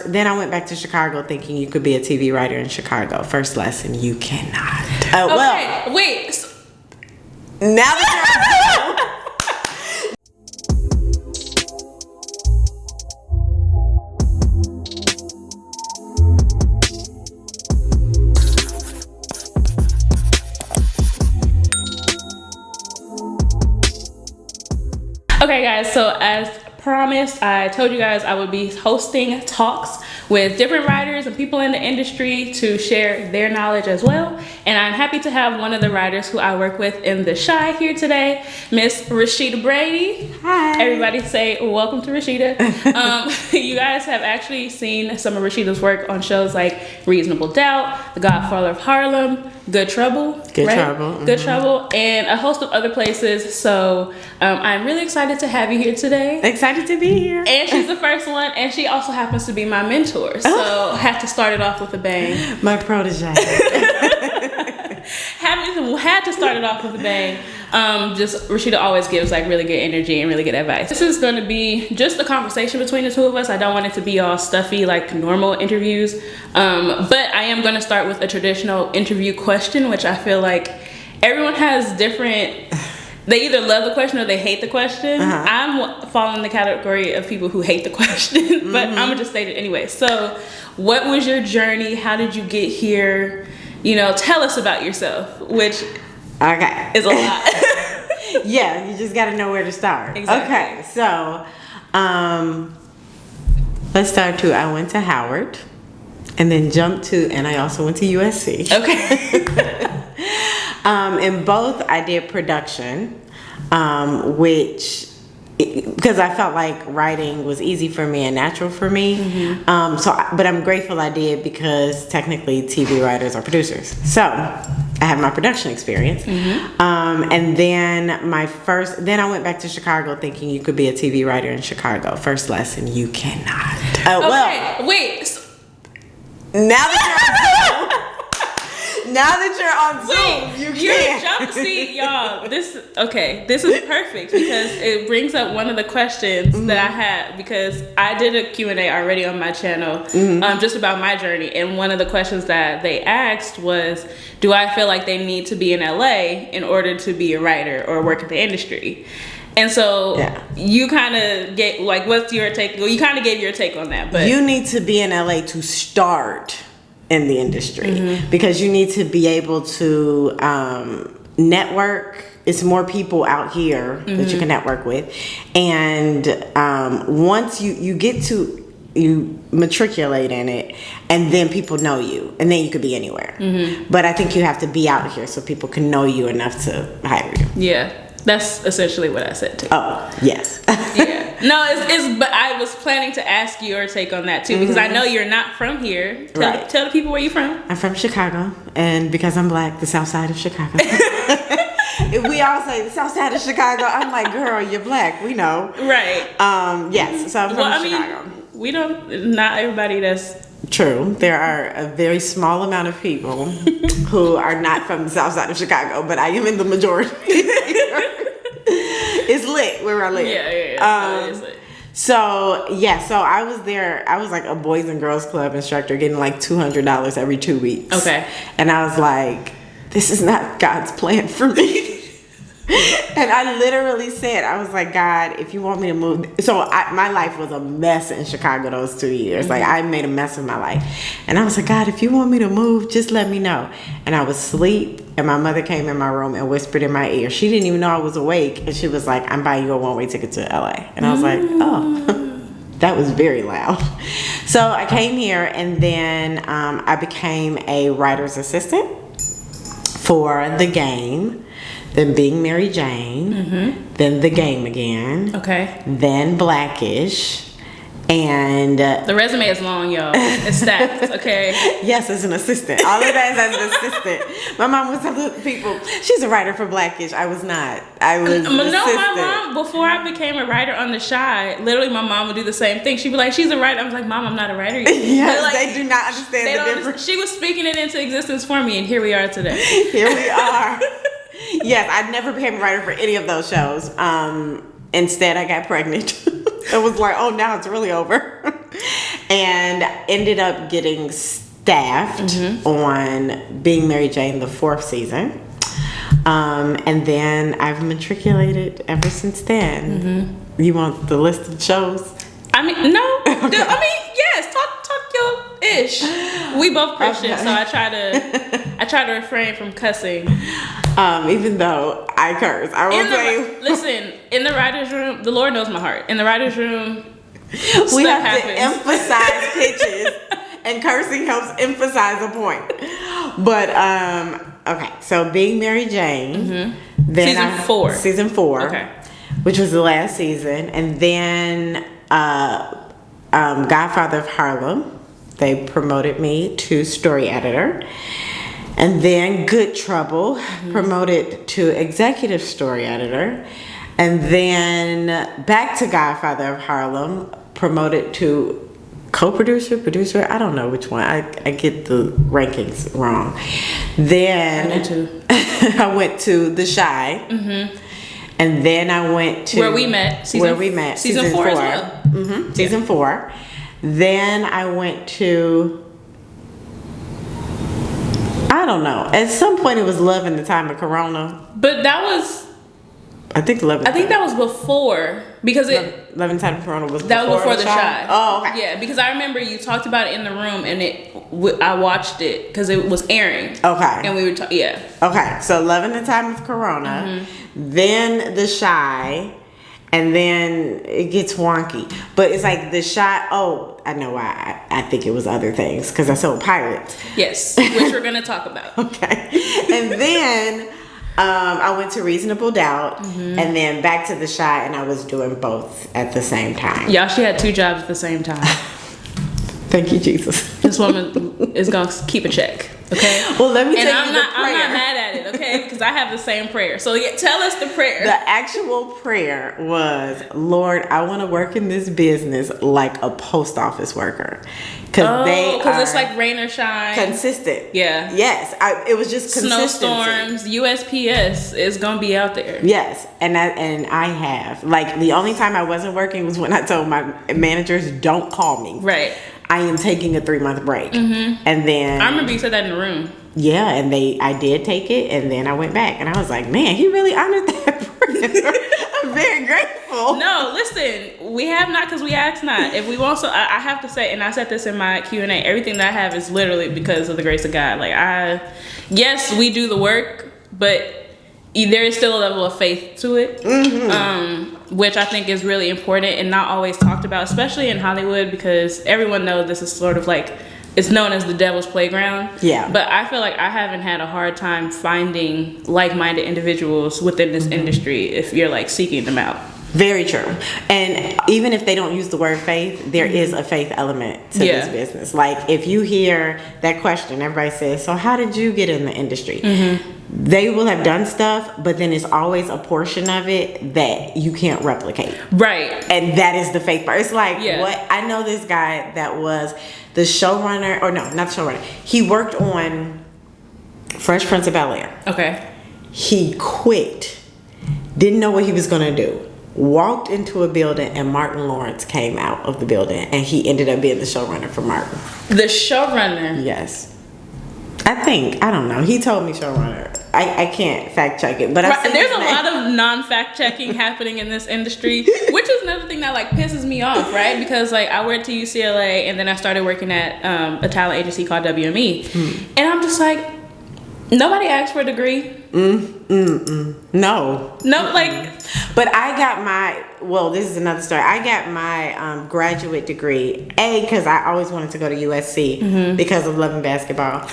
then I went back to Chicago thinking you could be a TV writer in Chicago. First lesson, you cannot. Oh, okay, wait. Now that you're Okay, guys, so as promised, I told you guys I would be hosting talks with different writers and people in the industry to share their knowledge as well. And I'm happy to have one of the writers who I work with in the Shy here today, Miss Resheida Brady. Hi. Everybody say welcome to Resheida. You guys have actually seen some of Rasheida's work on shows like Reasonable Doubt, The Godfather of Harlem, Good Trouble, Good Trouble. Mm-hmm. Good Trouble, and a host of other places. So I'm really excited to have you here today. Excited to be here. And she's the first one, and she also happens to be my mentor. So I had to start it off with a bang. My protege. Had to start it off with a bang. Just Resheida always gives like really good energy and really good advice. This is going to be just a conversation between the two of us. I don't want it to be all stuffy like normal interviews. But I am going to start with a traditional interview question, which I feel like everyone has different. They either love the question or they hate the question. I'm falling in the category of people who hate the question, but I'm gonna just state it anyway. So, what was your journey? How did you get here? You know, tell us about yourself, which is a lot. Yeah, you just got to know where to start. Exactly. Okay, so let's start to I went to Howard and then jumped to, and I also went to USC. Okay. In both I did production, which because I felt like writing was easy for me and natural for me. But I'm grateful I did because technically TV writers are producers. So I have my production experience. And then then I went back to Chicago thinking you could be a TV writer in Chicago. First lesson, you cannot. Wait. Now that you're on Zoom, you can't. Jump seat, y'all. This is perfect because it brings up one of the questions that I had because I did a Q&A already on my channel just about my journey, and one of the questions that they asked was, do I feel like they need to be in LA in order to be a writer or work in the industry? And so you kind of get like, what's your take? Well, you kind of gave your take on that, but you need to be in LA to start in the industry because you need to be able to network. It's more people out here that you can network with, and once you matriculate in it, and then people know you, and then you could be anywhere. But I think you have to be out here so people can know you enough to hire you. Yeah, that's essentially what I said too. Oh yes. Yeah. No, but I was planning to ask your take on that too because I know you're not from here. Tell the people where you're from. I'm from Chicago, and because I'm black, the South Side of Chicago. If we all say the South Side of Chicago, I'm like, girl, you're black. We know. Right. Yes. So I'm from Chicago. We don't. Not everybody that's true. There are a very small amount of people who are not from the South Side of Chicago, but I am in the majority. It's lit where I live. Yeah. So I was there. I was like a Boys and Girls Club instructor getting like $200 every 2 weeks. Okay. And I was like, this is not God's plan for me. And I literally said, I was like, God, if you want me to move. So my life was a mess in Chicago those 2 years. Like I made a mess of my life. And I was like, God, if you want me to move, just let me know. And I was asleep. And my mother came in my room and whispered in my ear. She didn't even know I was awake. And she was like, I'm buying you a one-way ticket to LA. And I was like, oh, that was very loud. So I came here, and then I became a writer's assistant for The Game, then Being Mary Jane, then The Game again, then Blackish. And the resume is long, y'all. It's stacked, okay? Yes, as an assistant. All of that is as an assistant. My mom was telling people, she's a writer for Blackish. I was not. I was an assistant. My mom, before I became a writer on The Shy, literally my mom would do the same thing. She'd be like, she's a writer. I was like, Mom, I'm not a writer yet. Yes, like, they do not understand the difference. She was speaking it into existence for me, and here we are today. Here we are. Yes, I never became a writer for any of those shows. Instead, I got pregnant. It was like, oh, now it's really over. And ended up getting staffed on Being Mary Jane, the 4th season. And then I've matriculated ever since then. You want the list of shows? I mean, no. Okay. I mean, yes. Talk your ish. We both Christians, so I try to refrain from cussing. Even though I curse, I will say. Listen, in the writers' room, the Lord knows my heart. In the writers' room, we have to emphasize pitches, and cursing helps emphasize a point. But okay, so Being Mary Jane, then season 4, okay, which was the last season, and then Godfather of Harlem. They promoted me to story editor. And then Good Trouble, promoted to executive story editor. And then back to Godfather of Harlem, promoted to co-producer, producer. I don't know which one. I get the rankings wrong. Then I went to The Chi. And then I went to where we met. Season 4 as well. Season 4. Then I went to, I don't know. At some point, it was Love in the Time of Corona. But that was, I think that was before, because Love in the Time of Corona was that was before The Chi. Oh, okay. Yeah, because I remember you talked about it in the room, and I watched it because it was airing. Okay. And we were yeah. Okay, so Love in the Time of Corona, then The Chi. And then it gets wonky. But it's like The Chi. Oh, I know why. I think it was other things because I sold pilots. Yes, which we're going to talk about. Okay. And then I went to Reasonable Doubt. And then back to The Chi. And I was doing both at the same time. Y'all, she had 2 jobs at the same time. Thank you, Jesus. This woman is going to keep a check. Okay. Well, let me tell you I'm the prayer. I'm not mad at it, okay? Because I have the same prayer. So tell us the prayer. The actual prayer was, Lord, I want to work in this business like a post office worker. Because it's like rain or shine. Consistent. Yeah. Yes. It was just consistency. Snowstorms, USPS is going to be out there. Yes. And I have. Like, the only time I wasn't working was when I told my managers, don't call me. Right. I am taking a 3-month break. And then I remember you said that in the room. Yeah, and I did take it, and then I went back, and I was like, man, he really honored that prayer. I'm very grateful. No, listen, we have not because we asked not. If we want, so I have to say, and I said this in my Q&A, everything that I have is literally because of the grace of God. Like yes, we do the work, but there is still a level of faith to it, which I think is really important and not always talked about, especially in Hollywood, because everyone knows this is sort of like, it's known as the devil's playground. Yeah. But I feel like I haven't had a hard time finding like-minded individuals within this industry if you're like seeking them out. Very true. And even if they don't use the word faith, there is a faith element to this business. Like, if you hear that question, everybody says, so how did you get in the industry? They will have done stuff, but then it's always a portion of it that you can't replicate. Right. And that is the faith part. It's like, what? I know this guy that was the showrunner, or no, not the showrunner. He worked on Fresh Prince of Bel-Air. Okay. He quit. Didn't know what he was going to do. Walked into a building and Martin Lawrence came out of the building and he ended up being the showrunner for Martin. The showrunner? Yes. I don't know. He told me showrunner. I can't fact check it, but there's a lot of non-fact checking happening in this industry, which is another thing that like pisses me off, right? Because like I went to UCLA and then I started working at a talent agency called WME, and I'm just like, nobody asked for a degree. No, like. But I got this is another story. I got my graduate degree, because I always wanted to go to USC because of loving basketball.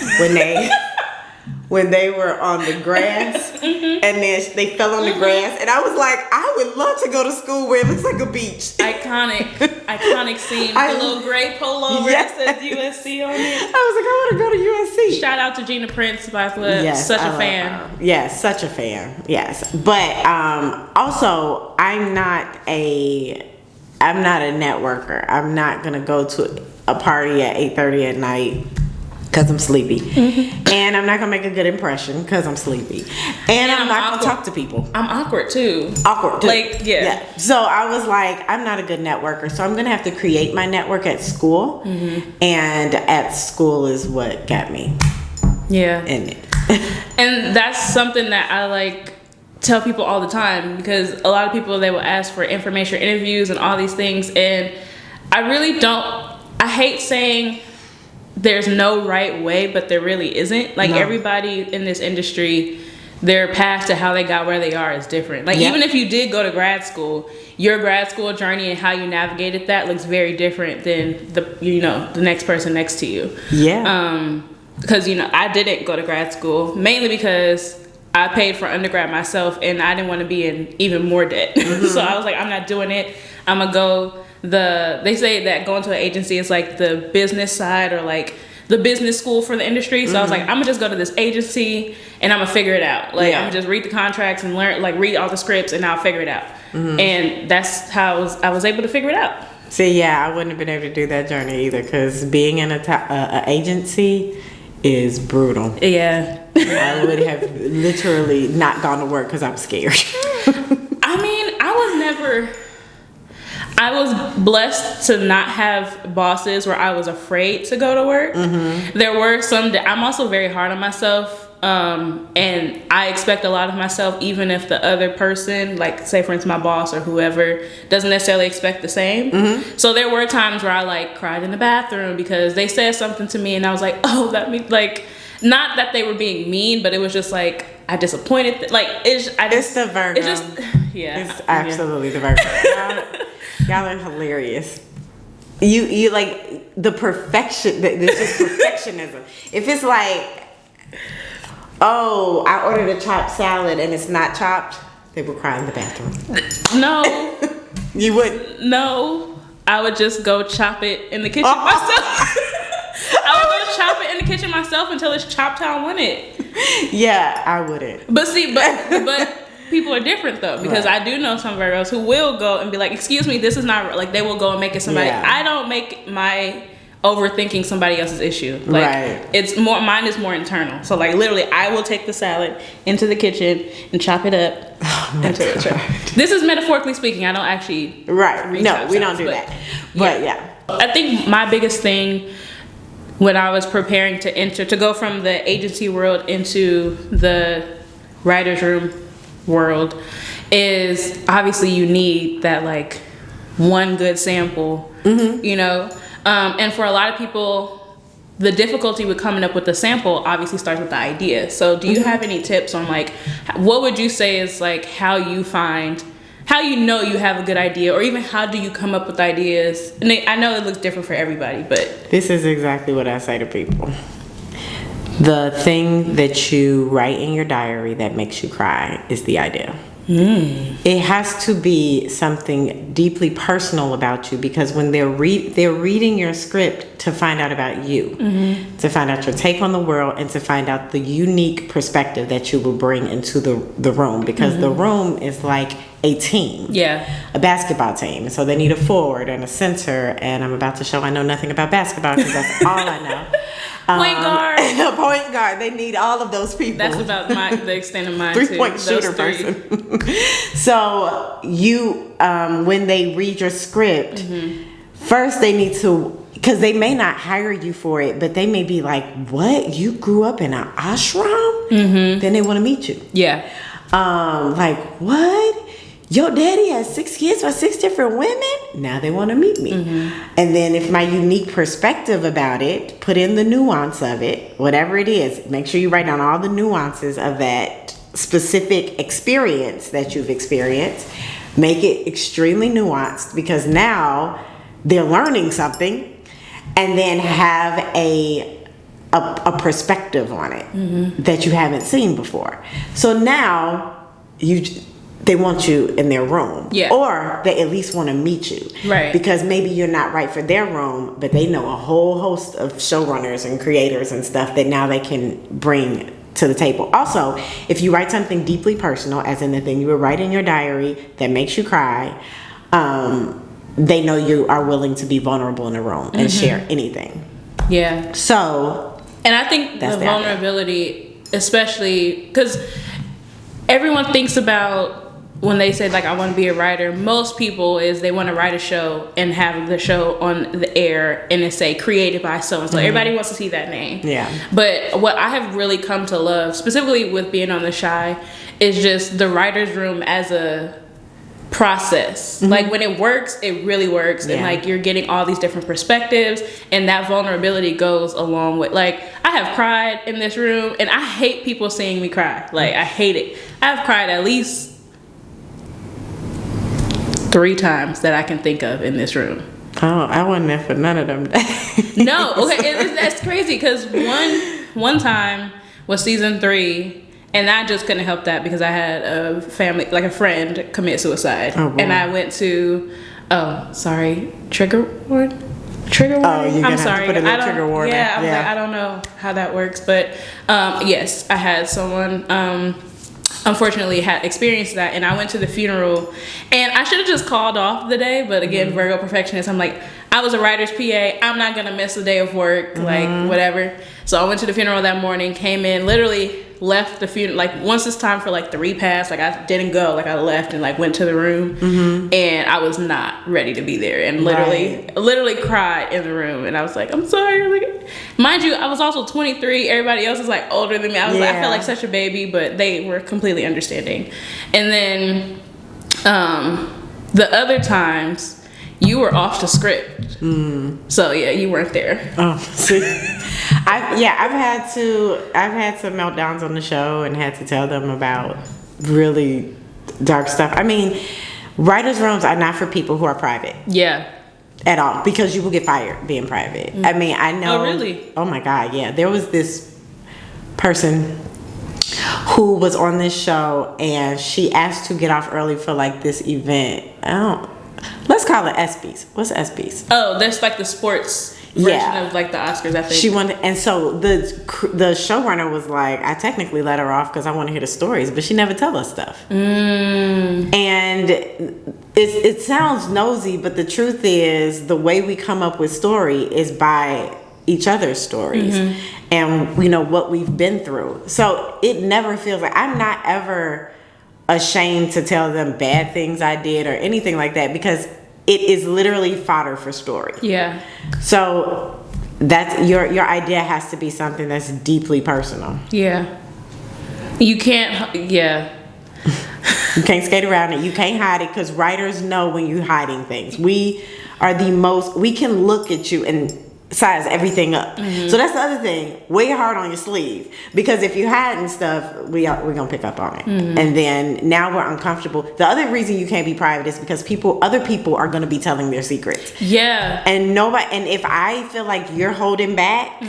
When they were on the grass and then they fell on the grass, and I was like, I would love to go to school where it looks like a beach. Iconic scene. The little gray polo where it says USC on it. I was like, I want to go to USC. Shout out to Gina Prince, by the way. Yes, such a fan. Yes, such a fan. Yes, but also I'm not a networker. I'm not gonna go to a party at 8:30 at night because I'm sleepy. And I'm not going to make a good impression because I'm sleepy. And I'm not going to talk to people. I'm awkward too. Like, yeah. So I was like, I'm not a good networker. So I'm going to have to create my network at school. And at school is what got me in it. And that's something that I like tell people all the time, because a lot of people, they will ask for information, interviews, and all these things. And I really don't, I hate saying there's no right way, but there really isn't. Like, everybody in this industry, their path to how they got where they are is different. Like, even if you did go to grad school, your grad school journey and how you navigated that looks very different than the next person next to you. Because I didn't go to grad school, mainly because I paid for undergrad myself and I didn't want to be in even more debt. So I was like, I'm not doing it. I'm gonna go they say that going to an agency is like the business side, or like the business school for the industry. So I was like, I'm gonna just go to this agency and I'm gonna figure it out. Like, I'm gonna just read the contracts and learn, like, read all the scripts, and I'll figure it out. And that's how I was able to figure it out. See, I wouldn't have been able to do that journey either, because being in an agency is brutal. I would have literally not gone to work because I'm scared. I mean, I was blessed to not have bosses where I was afraid to go to work. There were some that I'm also very hard on myself. And I expect a lot of myself, even if the other person, like, say for instance, my boss or whoever, doesn't necessarily expect the same. So there were times where I, like, cried in the bathroom because they said something to me and I was like, oh, that means, like, not that they were being mean, but it was just like, I disappointed. It's the Virgo. It's just, it's absolutely the Virgo. Y'all are hilarious. You like the perfection. This is perfectionism. If it's like, oh, I ordered a chopped salad and it's not chopped, they will cry in the bathroom. No. You would? No. I would just go chop it in the kitchen myself. I would go chop it in the kitchen myself until it's chopped how I want it. Yeah, I wouldn't. But see, but people are different though, because I do know some Virgos who will go and be like, excuse me, this is not, like, they will go and make it somebody. I don't make my overthinking somebody else's issue. Like, it's more, mine is more internal. So, like, literally, I will take the salad into the kitchen and chop it up. This is metaphorically speaking. I don't actually. No, we don't do that. But I think my biggest thing when I was preparing to go from the agency world into the writer's room world is, obviously you need that, like, one good sample, and for a lot of people, the difficulty with coming up with the sample obviously starts with the idea. So do you have any tips on, like, what would you say is, like, how you know you have a good idea, or even how do you come up with ideas? And I know it looks different for everybody, but this is exactly what I say to people. The thing that you write in your diary that makes you cry is the idea. It has to be something deeply personal about you, because when they're reading your script to find out about you, to find out your take on the world, and to find out the unique perspective that you will bring into the room, because the room is like a team, a basketball team. So they need a forward and a center, and I'm about to show I know nothing about basketball because that's all I know. Point guard. A point guard. They need all of those people. That's about the extent of mine. 3-point shooter person. So you, when they read your script, first they need to, because they may not hire you for it, but they may be like, "What? You grew up in an ashram?" Then they want to meet you. Like, what? Your daddy has 6 kids by 6 different women? Now they want to meet me. And then if my unique perspective about it, put in the nuance of it, whatever it is, make sure you write down all the nuances of that specific experience that you've experienced. Make it extremely nuanced, because now they're learning something, and then have a perspective on it that you haven't seen before. So now they want you in their room, or they at least want to meet you, because maybe you're not right for their room, but they know a whole host of showrunners and creators and stuff that now they can bring to the table. Also, if you write something deeply personal, as in the thing you would write in your diary that makes you cry, they know you are willing to be vulnerable in a room and share anything. So And I think the vulnerability, especially because everyone thinks about when they say like I want to be a writer, most people is they want to write a show and have the show on the air and it say created by so and so. Everybody wants to see that name. Yeah. But what I have really come to love, specifically with being on The Chi, is just the writer's room as a process. Like when it works, it really works. And like you're getting all these different perspectives, and that vulnerability goes along with, like, I have cried in this room and I hate people seeing me cry. Like I hate it. I've cried at least 3 times that I can think of in this room. Oh, I wasn't there for none of them days. No, okay, that's crazy because one time was season 3, and I just couldn't help that because I had a family, like a friend, commit suicide, and I went to, trigger warning. Oh, you're gonna have to put a little trigger warning. Yeah, I'm like, I don't know how that works, but yes, I had someone. Unfortunately had experienced that, and I went to the funeral, and I should have just called off the day, but again, Virgo perfectionist, I'm like, I was a writer's PA, I'm not gonna miss a day of work, like whatever. So I went to the funeral that morning, came in, literally left the funeral, like once it's time for like the repast, like I didn't go, like I left and like went to the room, and I was not ready to be there, and literally cried in the room, and I was like, I'm sorry. Like, mind you, I was also 23, everybody else is like older than me. I was like, I felt like such a baby, but they were completely understanding. And then the other times you were off the script. So yeah, you weren't there. Oh, see, I've had some meltdowns on the show and had to tell them about really dark stuff. I mean, writers' rooms are not for people who are private. Yeah. At all, because you will get fired being private. I mean, I know. Oh, really? Oh my God, yeah. There was this person who was on this show, and she asked to get off early for like this event. Let's call it ESPYs. What's ESPYs? Oh, there's like the sports version of like the Oscars, I think. She wanted, and so the showrunner was like, I technically let her off because I want to hear the stories, but she never tell us stuff. And it sounds nosy, but the truth is the way we come up with story is by each other's stories and what we've been through. So it never feels like, I'm not ever ashamed to tell them bad things I did or anything like that, because it is literally fodder for story. Yeah. So that's your idea has to be something that's deeply personal. Yeah. You can't. Yeah. You can't skate around it. You can't hide it, because writers know when you're hiding things. We can look at you and size everything up. So that's the other thing. Wear your heart on your sleeve, because if you're hiding stuff, we're gonna pick up on it. And then now we're uncomfortable. The other reason you can't be private is because other people are gonna be telling their secrets. Yeah. And if I feel like you're holding back,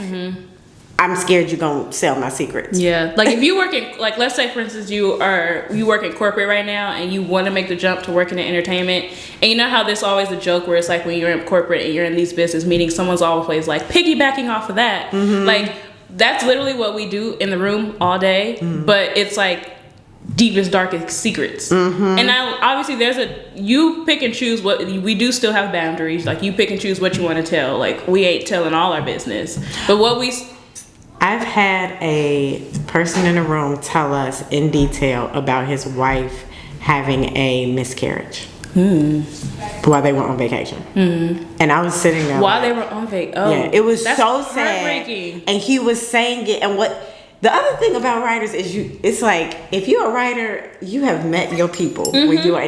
I'm scared you're gonna sell my secrets. Yeah. Like if you work in, like, let's say for instance you work in corporate right now and you want to make the jump to working in entertainment, and you know how there's always a joke where it's like when you're in corporate and you're in these business meetings, someone's always like piggybacking off of that. Like that's literally what we do in the room all day, but it's like deepest, darkest secrets. And now obviously you pick and choose what we do. Still have boundaries. Like you pick and choose what you want to tell. Like we ain't telling all our business, but I've had a person in a room tell us in detail about his wife having a miscarriage while they were on vacation. And I was sitting there while they were on vacation. Oh, yeah, it was so sad. And he was saying it. And the other thing about writers is it's like, if you're a writer, you have met your people when you are.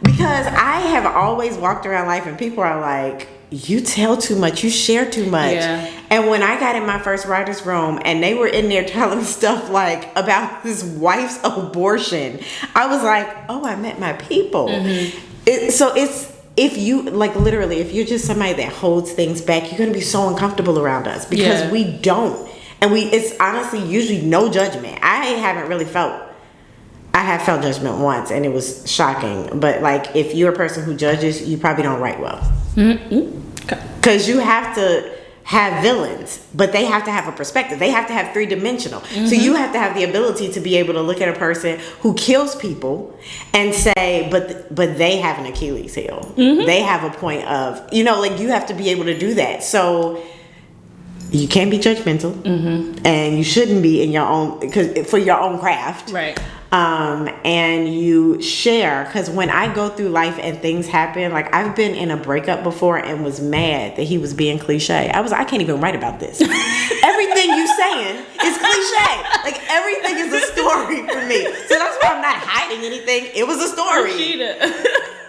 Because I have always walked around life and people are like, you tell too much, you share too much. Yeah. And when I got in my first writer's room and they were in there telling stuff like about his wife's abortion, I was like, oh, I met my people. So it's, if you, like literally, if you're just somebody that holds things back, you're going to be so uncomfortable around us, because we don't. And it's honestly usually no judgment. I have felt judgment once and it was shocking. But like, if you're a person who judges, you probably don't write well. Because you have to have villains, but they have to have a perspective. They have to have 3-dimensional. So you have to have the ability to be able to look at a person who kills people and say, but they have an Achilles heel. They have a point of, like you have to be able to do that. So you can't be judgmental, and you shouldn't be in your own, because for your own craft, right? And you share, because when I go through life and things happen, like I've been in a breakup before and was mad that he was being cliche. I can't even write about this. Everything you saying is cliche. Like everything is a story for me. So that's why I'm not hiding anything. It was a story. Resheida.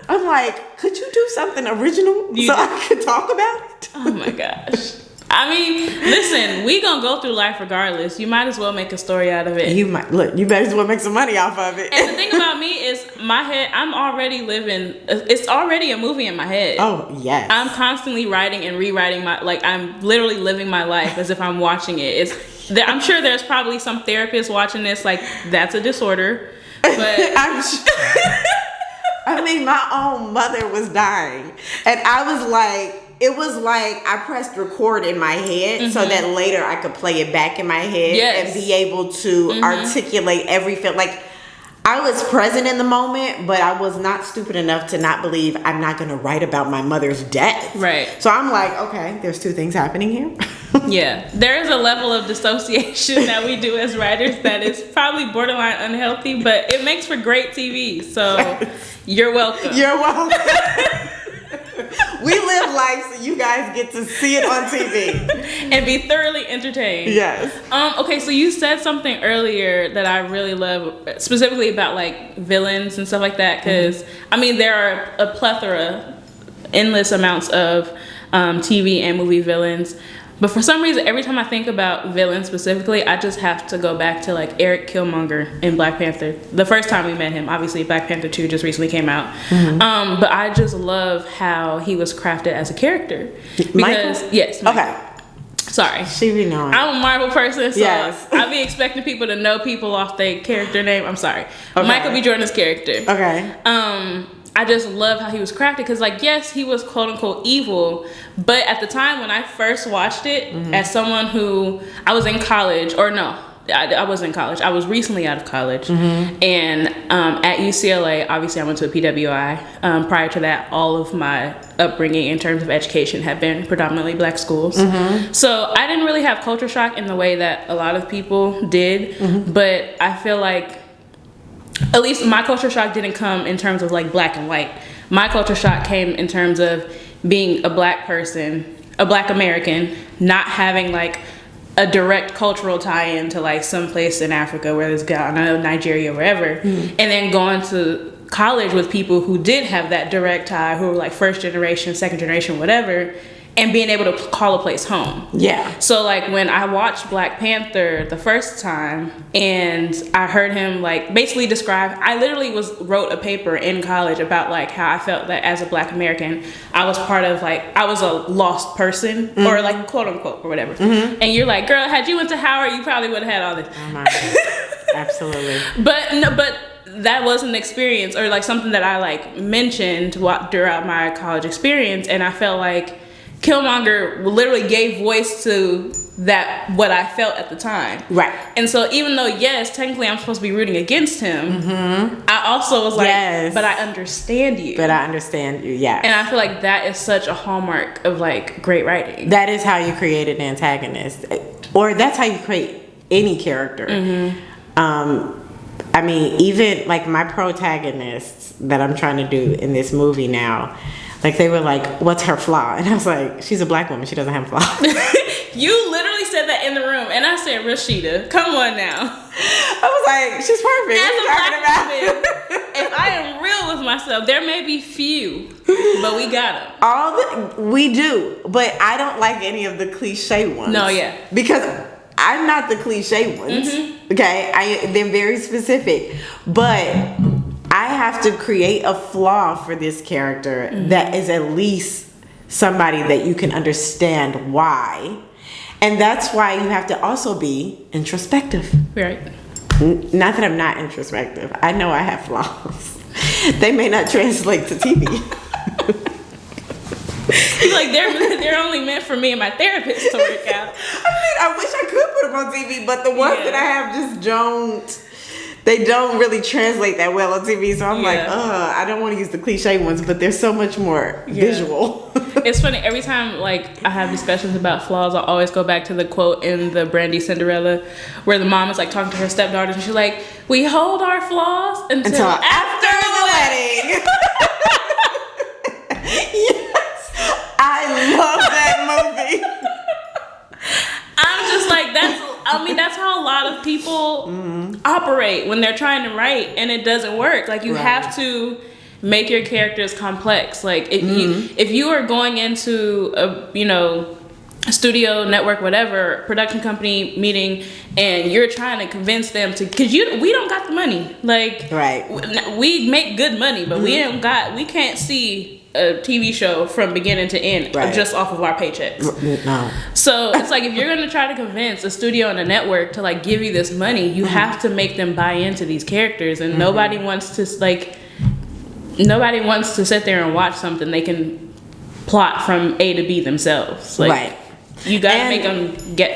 I'm like, could you do something original I could talk about it? Oh my gosh. I mean, listen, we gonna go through life regardless. You might as well make a story out of it. You might as well make some money off of it. And the thing about me is my head, I'm already living, it's already a movie in my head. Oh, yes. I'm constantly writing and rewriting I'm literally living my life as if I'm watching it. I'm sure there's probably some therapist watching this, like, that's a disorder. But I'm sure. I mean, my own mother was dying. And I was like, it was like I pressed record in my head so that later I could play it back in my head and be able to articulate every feel. Like, I was present in the moment, but I was not stupid enough to not believe I'm not going to write about my mother's death. Right. So I'm like, okay, there's two things happening here. Yeah. There is a level of dissociation that we do as writers that is probably borderline unhealthy, but it makes for great TV. So you're welcome. You're welcome. We live life so you guys get to see it on TV and be thoroughly entertained. Yes. Okay, so you said something earlier that I really love, specifically about like villains and stuff like that, because I mean there are a plethora, endless amounts of TV and movie villains. But for some reason, every time I think about villains specifically, I just have to go back to like Eric Killmonger in Black Panther. The first time we met him, obviously Black Panther 2 just recently came out. But I just love how he was crafted as a character. Michael? Yes. Michael. Okay. Sorry. She be knowing. I'm a Marvel person, so yes. I be expecting people to know people off their character name. I'm sorry. Okay. Michael B. Jordan's character. Okay. I just love how he was crafted because, like, yes, he was quote unquote evil, but at the time when I first watched it, as someone who I was in college, or no, I wasn't in college. I was recently out of college, and at UCLA, obviously, I went to a PWI. Prior to that, all of my upbringing in terms of education had been predominantly Black schools, so I didn't really have culture shock in the way that a lot of people did. But I feel like, at least my culture shock didn't come in terms of like black and white. My culture shock came in terms of being a Black person, a Black American, not having like a direct cultural tie-in to like some place in Africa, whether it's Ghana, Nigeria, wherever, and then going to college with people who did have that direct tie, who were like first generation, second generation, whatever, and being able to call a place home. Yeah. So like when I watched Black Panther the first time and I heard him like basically describe, I literally wrote a paper in college about like how I felt that as a Black American, I was part of like, I was a lost person or like quote unquote or whatever. And you're like, girl, had you went to Howard, you probably would have had all this. Oh my God. Absolutely. But that was an experience or like something that I like mentioned throughout my college experience, and I felt like Killmonger literally gave voice to that, what I felt at the time. Right. And so even though, yes, technically I'm supposed to be rooting against him, I also was like, but I understand you. But I understand you, yeah. And I feel like that is such a hallmark of like great writing. That is how you create an antagonist. Or that's how you create any character. I mean, even like my protagonists that I'm trying to do in this movie now, like they were like, what's her flaw? And I was like, she's a Black woman, she doesn't have flaws. You literally said that in the room, and I said, Resheida, come on now. I was like, she's perfect. As a Black woman, if I am real with myself, there may be few, but we got them. We do, but I don't like any of the cliche ones. No, yeah. Because I'm not the cliche ones, okay? They're very specific, but I have to create a flaw for this character that is at least somebody that you can understand why. And that's why you have to also be introspective. Right. Not that I'm not introspective. I know I have flaws. They may not translate to TV. He's like, they're only meant for me and my therapist to work out. I mean, I wish I could put them on TV, but the ones that I have just don't. they don't really translate that well on TV. So I'm like, I don't want to use the cliche ones, but they're so much more visual. It's funny, every time like I have discussions about flaws, I always go back to the quote in the Brandy Cinderella where the mom is like talking to her stepdaughters and she's like, we hold our flaws until after the wedding. Yes, I love that movie. I'm just like, that's how a lot of people operate when they're trying to write, and it doesn't work. Like, you have to make your characters complex. Like, if you are going into a studio, network, whatever, production company meeting, and you're trying to convince them to, because we don't got the money. Like, we make good money, but we can't see a TV show from beginning to end just off of our paychecks. No. So it's like, if you're gonna try to convince a studio and a network to like give you this money, you have to make them buy into these characters, and nobody wants to sit there and watch something they can plot from A to B themselves. Like, you gotta make them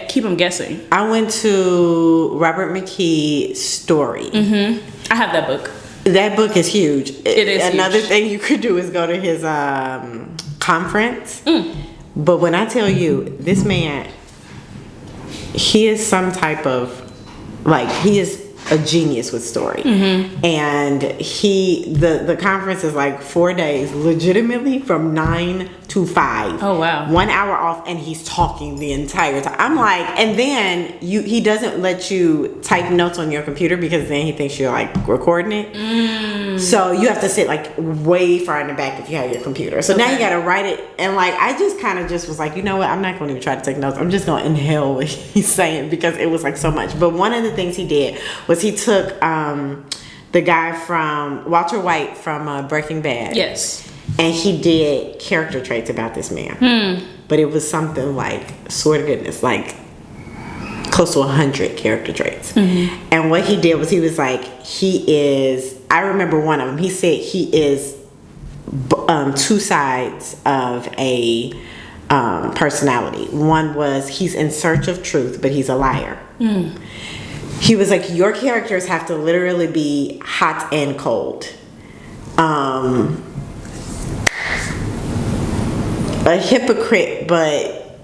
keep them guessing. I went to Robert McKee's Story. I have that book. That book is huge. It is Another huge. thing you could do is go to his conference. But when I tell you, this man, he is some type of, like, he is a genius with story. And the conference is like 4 days, legitimately from 9 to 5. Oh wow. 1 hour off, and he's talking the entire time. I'm like, and then he doesn't let you type notes on your computer because then he thinks you're like recording it. So you have to sit like way far in the back if you have your computer. So now you gotta write it, and like I just kind of just was like, you know what, I'm not gonna even try to take notes. I'm just gonna inhale what he's saying because it was like so much. But one of the things he did was he took the guy from Walter White from Breaking Bad. Yes. And he did character traits about this man. But it was something like, swear to goodness, like close to 100 character traits. And what he did was he was like, I remember one of them. He said he is two sides of a personality. One was he's in search of truth, but he's a liar. He was like, your characters have to literally be hot and cold. A hypocrite, but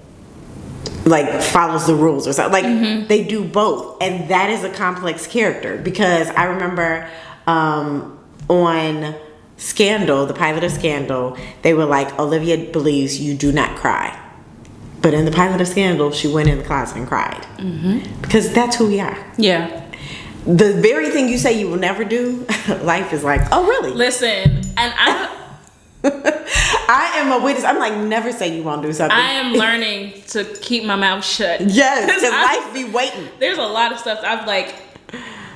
like follows the rules or something. Like they do both, and that is a complex character. Because I remember on Scandal, the pilot of Scandal, they were like, Olivia believes you do not cry. But in the pilot of Scandal, she went in the closet and cried. Because that's who we are. Yeah. The very thing you say you will never do, life is like, oh really? Listen, and I am a witness. I'm like, never say you won't do something. I am learning to keep my mouth shut. Yes, because life be waiting. There's a lot of stuff I've like,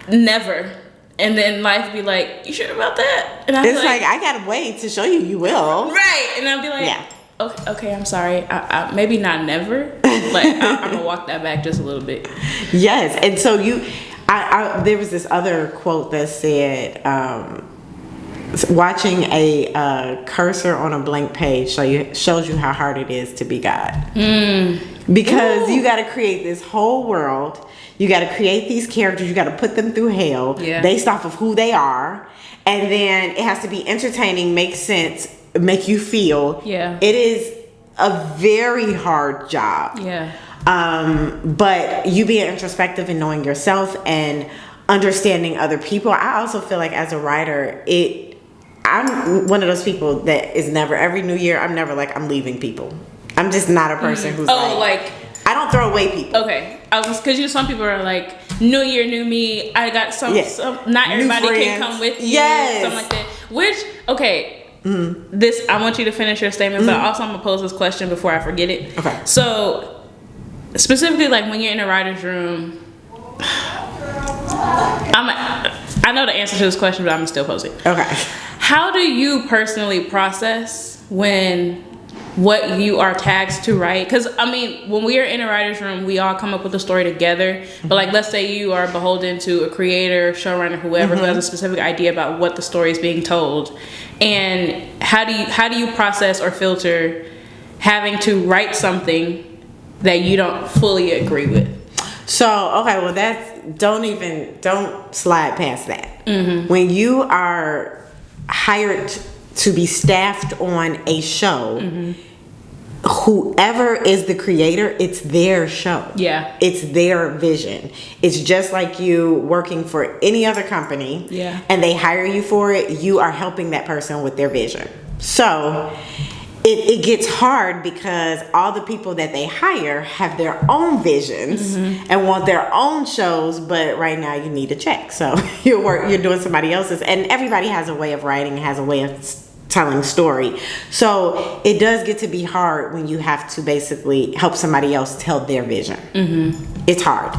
never. And then life be like, you sure about that? And it's like, I gotta wait to show you you will. Right. And I'll be like, okay, I'm sorry. I maybe not never. Like, I'm gonna walk that back just a little bit. Yes. And so there was this other quote that said, watching a cursor on a blank page shows you how hard it is to be God. Because you got to create this whole world. You got to create these characters. You got to put them through hell based off of who they are. And then it has to be entertaining, make sense, make you feel. Yeah. It is a very hard job. Yeah. But you being introspective and knowing yourself and understanding other people. I also feel like as a writer, I'm one of those people that is never, every new year, I'm never like, I'm leaving people. I'm just not a person who's like, I don't throw away people. Okay. Because some people are like, new year, new me. I got some not everybody can come with you. Yes. Something like that. Which, okay. This, I want you to finish your statement, but also I'm going to pose this question before I forget it. Okay. So, specifically, like when you're in a writer's room, I know the answer to this question, but I'm going to still pose it. Okay. How do you personally process when what you are tasked to write? Because I mean, when we are in a writer's room, we all come up with a story together. But like, let's say you are beholden to a creator, showrunner, whoever who has a specific idea about what the story is being told. And how do you process or filter having to write something that you don't fully agree with? So, okay, well don't slide past that. Mm-hmm. When you are hired to be staffed on a show, mm-hmm. whoever is the creator, it's their show. Yeah. It's their vision. It's just like you working for any other company. Yeah. And they hire you for it, you are helping that person with their vision. So it gets hard because all the people that they hire have their own visions mm-hmm. and want their own shows, but right now you need a check. So you're doing somebody else's, and everybody has a way of writing, has a way of telling story. So it does get to be hard when you have to basically help somebody else tell their vision. Mm-hmm. It's hard.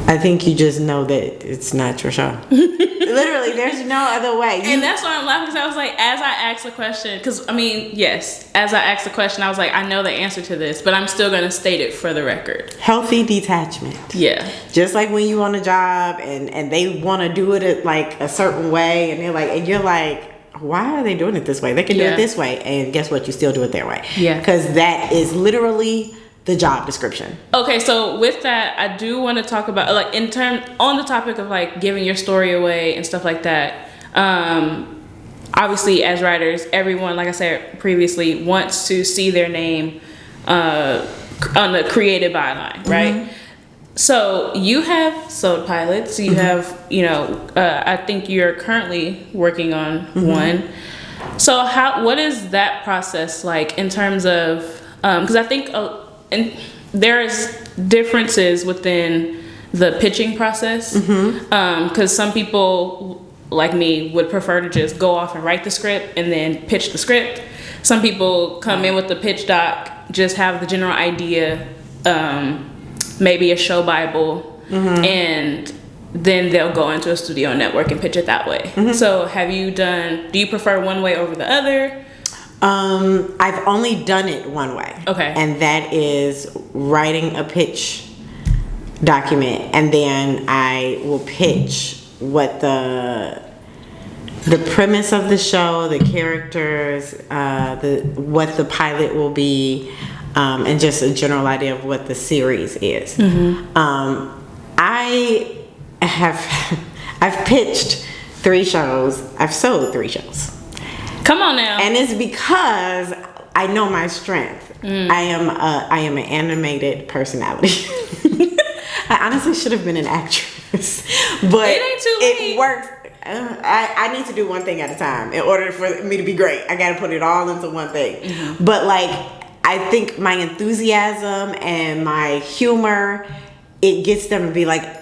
I think you just know that it's not your show. Literally, there's no other way. And that's why I'm laughing, because I was like, as I asked the question, because I mean, yes, as I asked the question, I was like, I know the answer to this, but I'm still going to state it for the record. Healthy detachment. Yeah. Just like when you on a job and they want to do it like a certain way, and they're like, and you're like, why are they doing it this way? They can do it this way, and guess what? You still do it their way. Yeah. Because that is literally the job description. Okay, so with that, I do want to talk about, like, on the topic of like giving your story away and stuff like that. Obviously, as writers, everyone, like I said previously, wants to see their name on the created byline, right? Mm-hmm. So you have sold pilots. You mm-hmm. have, I think you're currently working on mm-hmm. one. So what is that process like in terms of? Because I think. And there's differences within the pitching process, because some people like me would prefer to just go off and write the script and then pitch the script. Some people come in with the pitch doc, just have the general idea, maybe a show bible, mm-hmm. and then they'll go into a studio network and pitch it that way. Mm-hmm. So do you prefer one way over the other? I've only done it one way. Okay. And that is writing a pitch document, and then I will pitch what the premise of the show, the characters, what the pilot will be, and just a general idea of what the series is. Mm-hmm. I've pitched 3 shows. I've sold 3 shows. Come on now. And it's because I know my strength. I am an animated personality. I honestly should have been an actress, but it ain't too late. It works. I need to do one thing at a time in order for me to be great. I got to put it all into one thing. Mm-hmm. But like, I think my enthusiasm and my humor, it gets them to be like,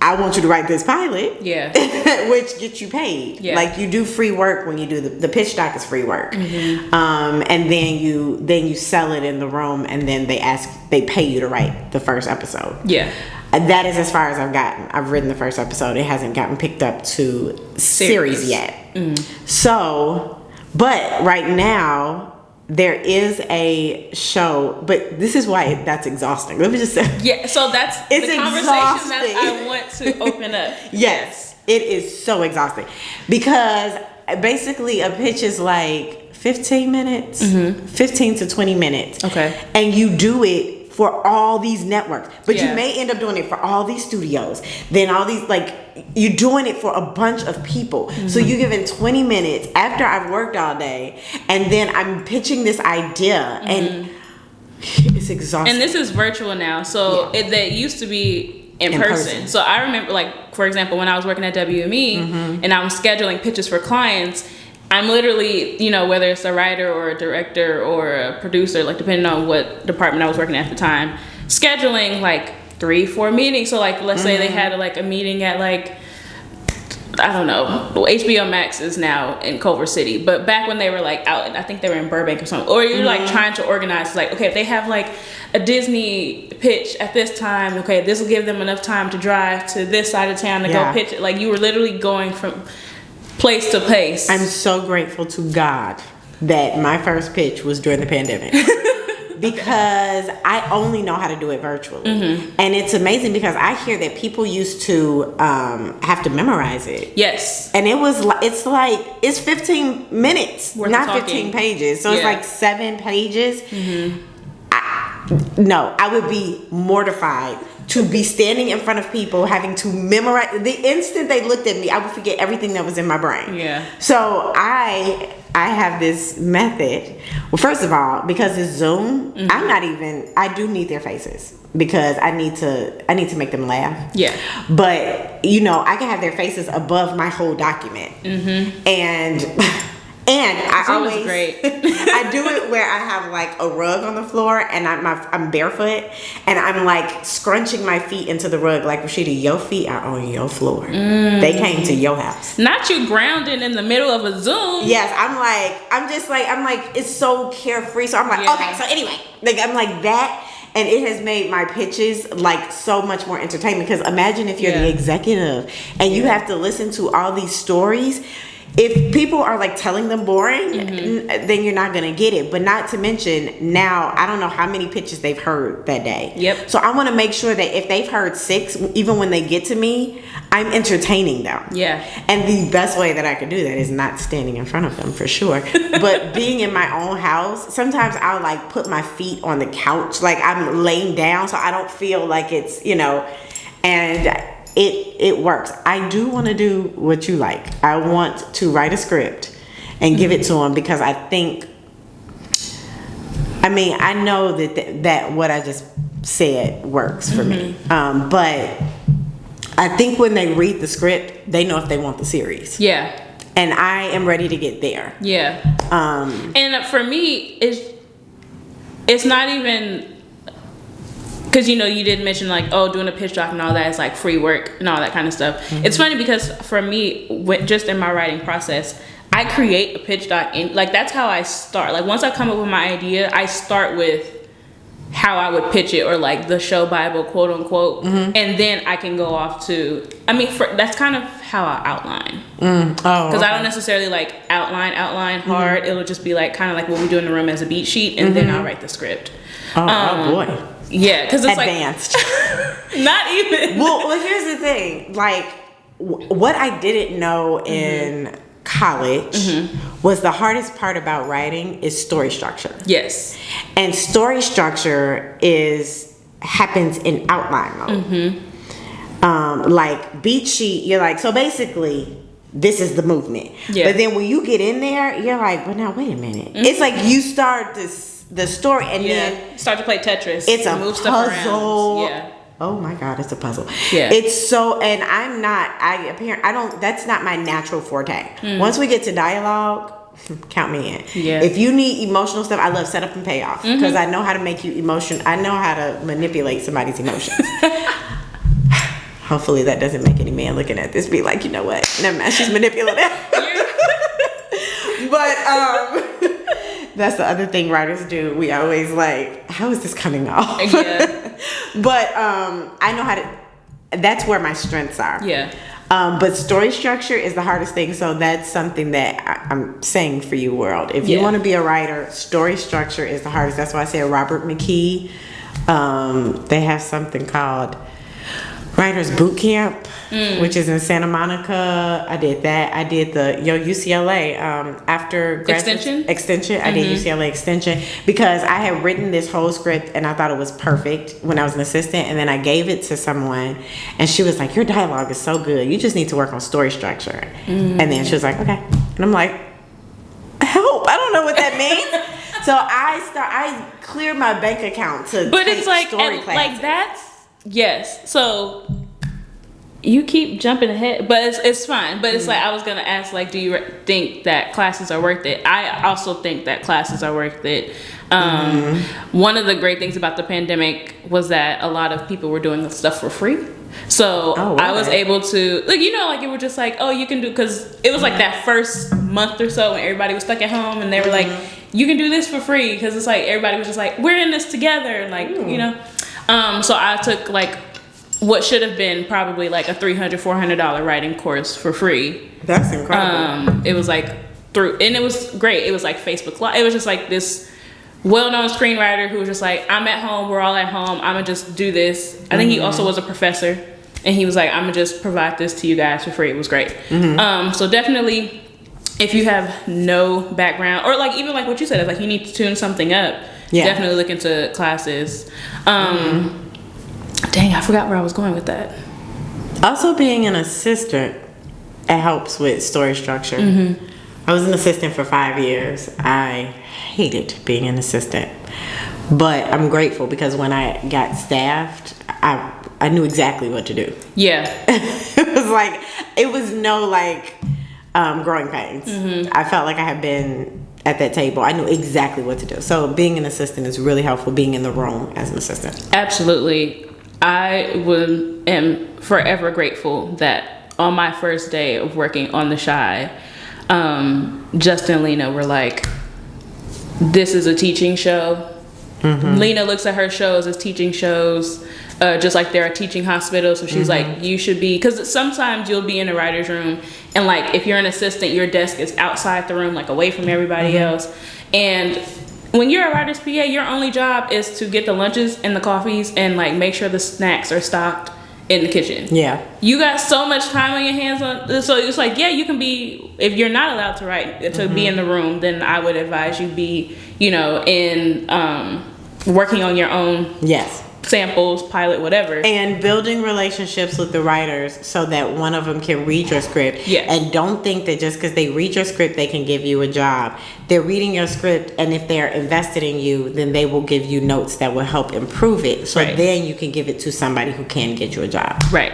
I want you to write this pilot, which gets you paid. Yeah. Like, you do free work when you do the pitch doc is free work, mm-hmm. And then you sell it in the room, and then they pay you to write the first episode. Yeah, that is as far as I've gotten. I've written the first episode. It hasn't gotten picked up to series yet. Mm-hmm. So, but right now, there is a show, but this is why that's exhausting. Let me just say. Yeah, so that's it's the conversation that I want to open up. Yes, it is so exhausting, because basically a pitch is like 15 minutes, mm-hmm. 15 to 20 minutes. Okay. And you do it for all these networks, but you may end up doing it for all these studios, then all these, like, you're doing it for a bunch of people. Mm-hmm. So you're given 20 minutes after I've worked all day, and then I'm pitching this idea, mm-hmm. and it's exhausting. And this is virtual now, so that used to be in person. So I remember, like, for example, when I was working at WME, mm-hmm. and I was scheduling pitches for clients, I'm literally, whether it's a writer or a director or a producer, like, depending on what department I was working at the time, scheduling like 3-4 meetings. So like, let's say they had like a meeting at like, I don't know, HBO Max is now in Culver City, but back when they were like out, I think they were in Burbank or something, or you're like trying to organize, like, okay, if they have like a Disney pitch at this time, okay, this will give them enough time to drive to this side of town to go pitch it. Like, you were literally going from place to place. I'm so grateful to God that my first pitch was during the pandemic. Because I only know how to do it virtually. Mm-hmm. And it's amazing because I hear that people used to have to memorize it. Yes. And it's 15 minutes, not 15 pages. So it's like 7 pages. Mm-hmm. No, I would be mortified to be standing in front of people having to memorize. The instant they looked at me, I would forget everything that was in my brain. Yeah. So I have this method. Well, first of all, because it's Zoom, I do need their faces because I need to make them laugh. Yeah. But I can have their faces above my whole document. And I Zoom always is great. I do it where I have like a rug on the floor and I'm barefoot and I'm like scrunching my feet into the rug like, Resheida, your feet are on your floor. They came to your house. Not you grounded in the middle of a Zoom. Yes, I'm like it's so carefree. So I'm like, okay, so anyway, like I'm like that. And it has made my pitches like so much more entertainment because imagine if you're the executive and you have to listen to all these stories. If people are like telling them boring, then you're not gonna get it. But not to mention now, I don't know how many pitches they've heard that day. Yep. So I want to make sure that if they've heard 6, even when they get to me, I'm entertaining them. Yeah. And the best way that I could do that is not standing in front of them for sure. But being in my own house, sometimes I'll like put my feet on the couch, like I'm laying down, so I don't feel like it's and. It works. I do want to do what you like. I want to write a script and give it to them because I think, I know that what I just said works for me. But I think when they read the script, they know if they want the series. Yeah. And I am ready to get there. Yeah. And for me, it's not even... Because, you did mention, like, doing a pitch doc and all that is, like, free work and all that kind of stuff. It's funny because, for me, just in my writing process, I create a pitch doc. That's how I start. Like, once I come up with my idea, I start with how I would pitch it or, like, the show Bible, quote, unquote. And then I can go off to... that's kind of how I outline. Because I don't necessarily, like, outline hard. It'll just be, like, kind of like what we do in the room as a beat sheet. And then I'll write the script. Oh boy. Yeah, because it's advanced. Not even. Well, here's the thing. Like, what I didn't know in college was the hardest part about writing is story structure. Yes. And story structure happens in outline mode. Like beat sheet, you're like, so basically, this is the movement. Yeah. But then when you get in there, you're like, but now wait a minute. It's like you start the story and then start to play Tetris. It's a puzzle. Stuff around. Yeah. Oh my God, it's a puzzle. Yeah. It's so, and that's not my natural forte. Once we get to dialogue, count me in. Yeah. If you need emotional stuff, I love setup and payoff because I know how to make you I know how to manipulate somebody's emotions. Hopefully that doesn't make any man looking at this be like, you know what? Never mind, she's manipulative. But that's the other thing writers do. We always like, how is this coming off? Yeah. But I know how to. That's where my strengths are. Yeah. But story structure is the hardest thing. So that's something that I'm saying for you, world. If you want to be a writer, story structure is the hardest. That's why I say Robert McKee. They have something called Writers Boot Camp, which is in Santa Monica. I did that. I did the UCLA after extension. I did UCLA extension because I had written this whole script and I thought it was perfect when I was an assistant, and then I gave it to someone and she was like, your dialogue is so good, you just need to work on story structure. And then she was like, okay. And I'm like, help, I don't know what that means. So I cleared my bank account to but take it's like story classes. Like that's yes. So you keep jumping ahead, but it's fine. But it's like I was gonna ask, like, do you think that classes are worth it? I also think that classes are worth it. One of the great things about the pandemic was that a lot of people were doing stuff for free. So I was able to, like, it was just like, you can do, because it was like that first month or so when everybody was stuck at home and they were like, you can do this for free, because it's like everybody was just like, we're in this together, and like so I took like what should have been probably like a $300-$400 writing course for free. That's incredible. It was like and it was great. It was like Facebook Live. It was just like this well-known screenwriter who was just like, I'm at home, we're all at home, I'm gonna just do this. I think he also was a professor, and he was like, I'm gonna just provide this to you guys for free. It was great. So definitely, if you have no background, or like even like what you said, if like you need to tune something up, definitely look into classes. Dang, I forgot where I was going with that. Also, being an assistant, it helps with story structure. I was an assistant for 5 years. I hated being an assistant, but I'm grateful because when I got staffed, I knew exactly what to do. Yeah. it was no growing pains. I felt like I had been at that table. I knew exactly what to do. So being an assistant is really helpful, being in the room as an assistant. Absolutely. I am forever grateful that on my first day of working on the Shy, Justin and Lena were like, this is a teaching show. Lena looks at her shows as teaching shows, just like they're a teaching hospital. So she's like, you should be, because sometimes you'll be in a writer's room and like if you're an assistant, your desk is outside the room, like away from everybody else. And when you're a writer's PA, your only job is to get the lunches and the coffees and like make sure the snacks are stocked in the kitchen. Yeah. You got so much time on your hands so it's like, yeah, you can be, if you're not allowed to write, to be in the room, then I would advise you be, in working on your own samples, pilot, whatever. And building relationships with the writers so that one of them can read your script. And don't think that just because they read your script, they can give you a job. They're reading your script, and if they're invested in you, then they will give you notes that will help improve it. So then you can give it to somebody who can get you a job. Right.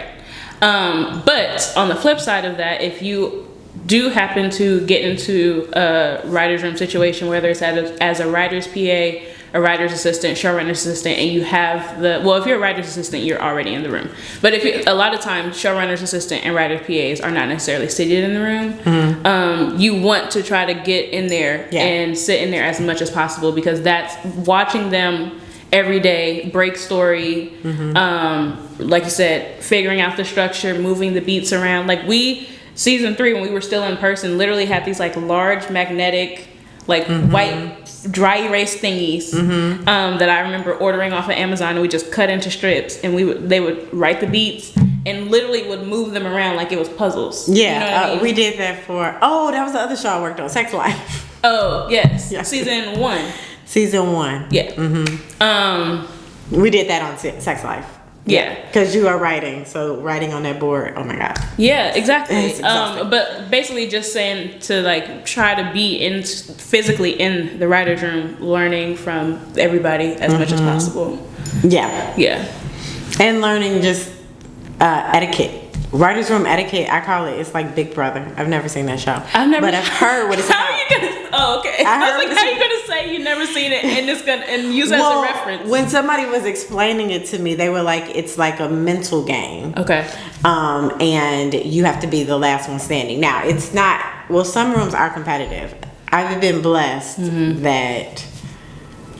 But on the flip side of that, if you do happen to get into a writer's room situation, whether it's as a writer's PA, a writer's assistant, showrunner's assistant, and you have if you're a writer's assistant, you're already in the room. But a lot of times, showrunner's assistant and writer's PAs are not necessarily seated in the room. You want to try to get in there and sit in there as much as possible, because that's watching them every day break story. Like you said, figuring out the structure, moving the beats around. Like season 3, when we were still in person, literally had these like large magnetic, white dry erase thingies that I remember ordering off of Amazon, and we just cut into strips, and they would write the beats and literally would move them around like it was puzzles. We did that for that was the other show I worked on, Sex Life. Season 1. Season 1. We did that on Sex Life. Because you are writing, so writing on that board, oh my god. Exactly. But basically just saying to try to be physically in the writer's room, learning from everybody as much as possible. And learning just etiquette. Writer's room etiquette, I call it. It's like Big Brother. I've never seen that show. But I've heard what it's about. How are you gonna? Oh, okay. I was like, how are you gonna say you've never seen it and use it as a reference? When somebody was explaining it to me, they were like, it's like a mental game. Okay. And you have to be the last one standing. Now, it's not. Well, some rooms are competitive. I've been blessed that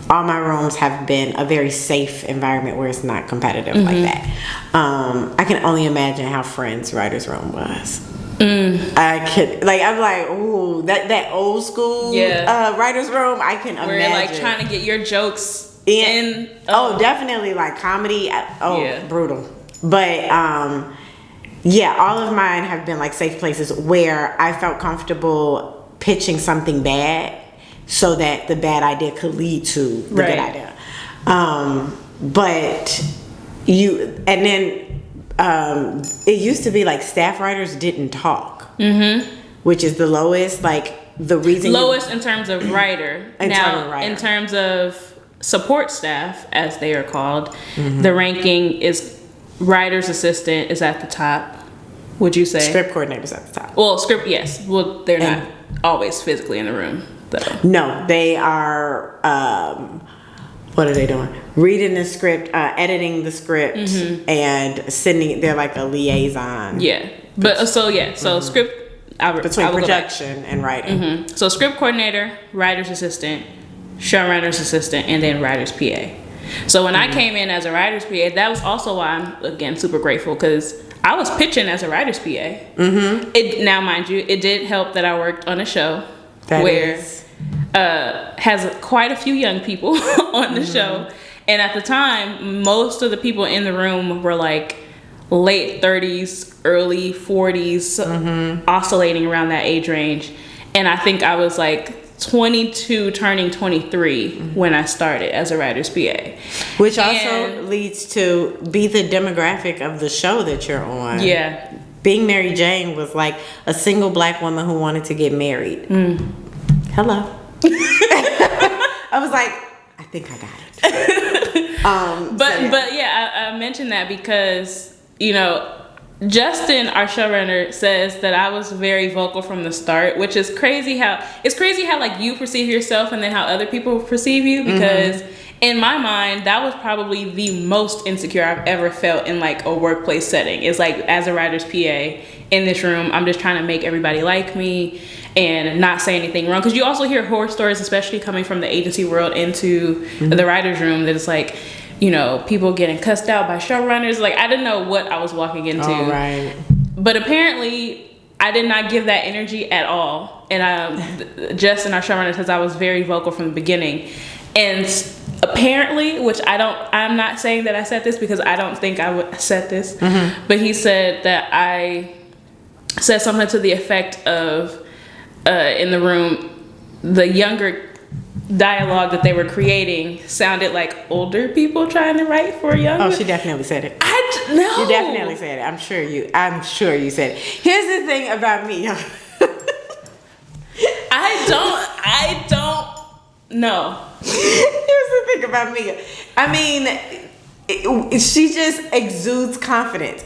all my rooms have been a very safe environment where it's not competitive like that. I can only imagine how Friends' writer's room was. I could I'm like, ooh, that old school writer's room. I can where imagine. You're trying to get your jokes in. Definitely comedy. Brutal. But all of mine have been safe places where I felt comfortable pitching something bad, so that the bad idea could lead to the good idea. It used to be staff writers didn't talk, which is the lowest. The reason lowest in terms of writer. In terms of support staff, as they are called, the ranking is writer's assistant is at the top. Would you say script coordinator's at the top? Well, script, yes. Well, they're not always physically in the room. No, they are. What are they doing? Reading the script, editing the script, and sending. They're like a liaison. So script between production and writing. So script coordinator, writer's assistant, showrunner's assistant, and then writer's PA. So when I came in as a writer's PA, that was also why I'm again super grateful, because I was pitching as a writer's PA. Now, mind you, it did help that I worked on a show has quite a few young people on the show, and at the time most of the people in the room were late 30s, early 40s, oscillating around that age range, and I think I was 22 turning 23 when I started as a writer's PA. Which also leads to be the demographic of the show that you're on. Yeah. Being Mary Jane was like a single black woman who wanted to get married. Hello. I was like, I think I got it. But yeah, I mentioned that because, you know, Justin, our showrunner, says that I was very vocal from the start, which is crazy how like you perceive yourself and then how other people perceive you, because in my mind, that was probably the most insecure I've ever felt in like a workplace setting. It's like, as a writer's PA in this room, I'm just trying to make everybody like me and not say anything wrong. Because you also hear horror stories, especially coming from the agency world into the writer's room, that it's like, you know, people getting cussed out by showrunners. Like, I didn't know what I was walking into. Oh, right. But apparently, I did not give that energy at all. And Justin, our showrunner, says I was very vocal from the beginning. And apparently, which I'm not saying that I said this because I don't think I would said this, but he said that I said something to the effect of, in the room, the younger dialogue that they were creating sounded like older people trying to write for younger. Oh, she definitely said it. No. She definitely said it. I'm sure you said it. Here's the thing about me. I don't know. Here's the thing about me. I mean, she just exudes confidence,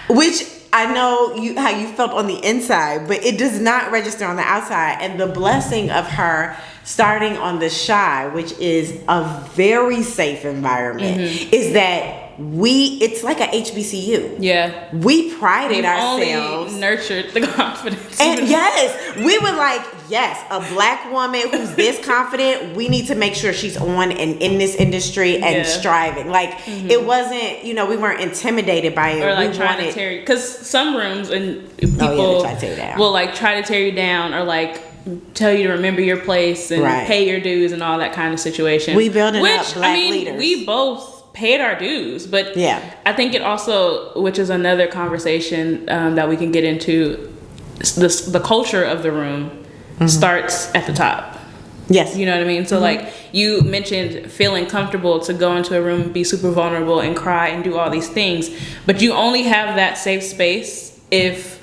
which I know how you felt on the inside, but it does not register on the outside. And the blessing of her starting on The Chi, which is a very safe environment, is that it's like a HBCU. Yeah. We prided We've ourselves. Only nurtured the confidence. And yes, we were like, yes, a black woman who's this confident, we need to make sure she's on and in this industry and striving. Like, it wasn't, you know, we weren't intimidated by it. Or like trying to tear you. Because some rooms and people will like try to tear you down or like tell you to remember your place and pay your dues and all that kind of situation. We building up black leaders. We both paid our dues, but I think it also, which is another conversation that we can get into, the culture of the room starts at the top. Yes. You know what I mean? So like you mentioned feeling comfortable to go into a room and be super vulnerable and cry and do all these things, but you only have that safe space if